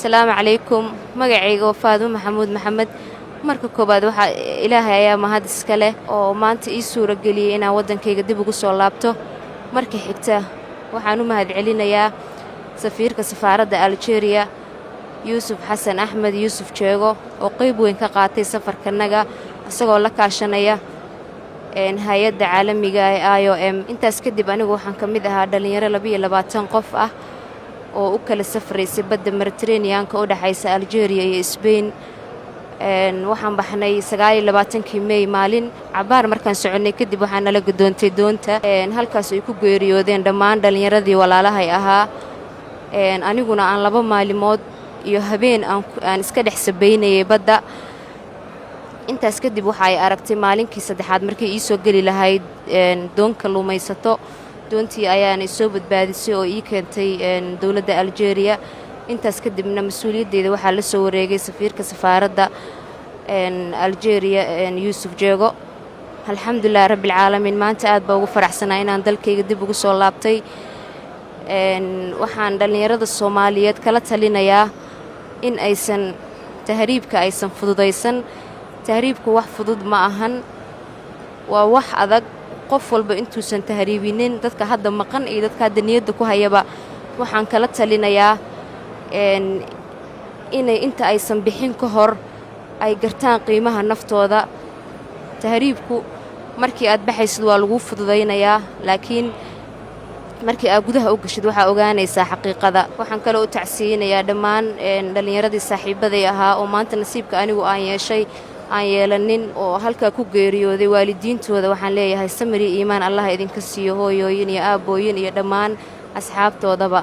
السلام عليكم magacayga waa Faadimo Maxamuud Maxamed marka koobaad waxa Ilaahay ayaa mahad iska leh oo maanta ii suura galiyay inaan wadankayga dib ugu soo laabto marka xigta waxaan u mahad celinayaa safiirka safaaradda Algeria Yusuf Xasan Axmed Yusuf Jeego oo qayb weyn ka qaatay safarkanaga isagoo la kaashanaya hay'adda caalamiga ah ee IOM intaas kadib anigu waxaan ka mid ahaa dhalinyaro 22 qof ah oo u kala safraysay badda Mediterranean-ka u dhaxaysa Algeria iyo Spain waxaan baxnay 29 May maalin cabaar markaan soconay kadib waxaan nala gudoontay doonta halkaas ay ku geeriyoodeen dhammaan dhalinyaradii walaalahay ahaa aniguna aan 2 maalimood iyo habeen aan iska dhex sabeynayay badda intaas kadib waxa ay aragtay maalinkii saddexaad markii ii soo gali lahayd doonka luumaysato doontii ayaan soo badbaadisay oo ii keentay dawladda Algeria intaas kadibna mas'uuliyaddeeda waxa la soo wareegay safiirka safaaradda Algeria Yusuf Jeego alxamdulillah rabbil caalamiin maanta aad baa ugu faraxsanahay inaan dalkayga dib ugu soo laabtay waxaan dhalinyarada Soomaaliyeed kala talinayaa in aysan tahriibka aysan fududaysan tahriibku wax fudud ma ahan waa wax adag qof walba intuusan tahriibinin dadka hadda maqan iyo dadka hadda niyadda ku hayaba waxaan kala talinayaa inay inta aysan bixin ka hor ay gartaan qiimaha naftooda tahriibku markii aad baxaysid waa lagu fududaynayaa laakiin markii aad gudaha u gashid waxa ogaanaysaa xaqiiqada waxaan kale u tacsiinayaa dhammaan dhalinyaradii saaxiibaday ahaa oo maanta nasiibka anigu aan yeeshay aan yeelanin oo halka ku geeriyooday waalidiintooda waxaan leeyahay samiri iimaan Allah idinka siiyo hooyooyin iyo aabooyin iyo dhammaan asxaabtoodaba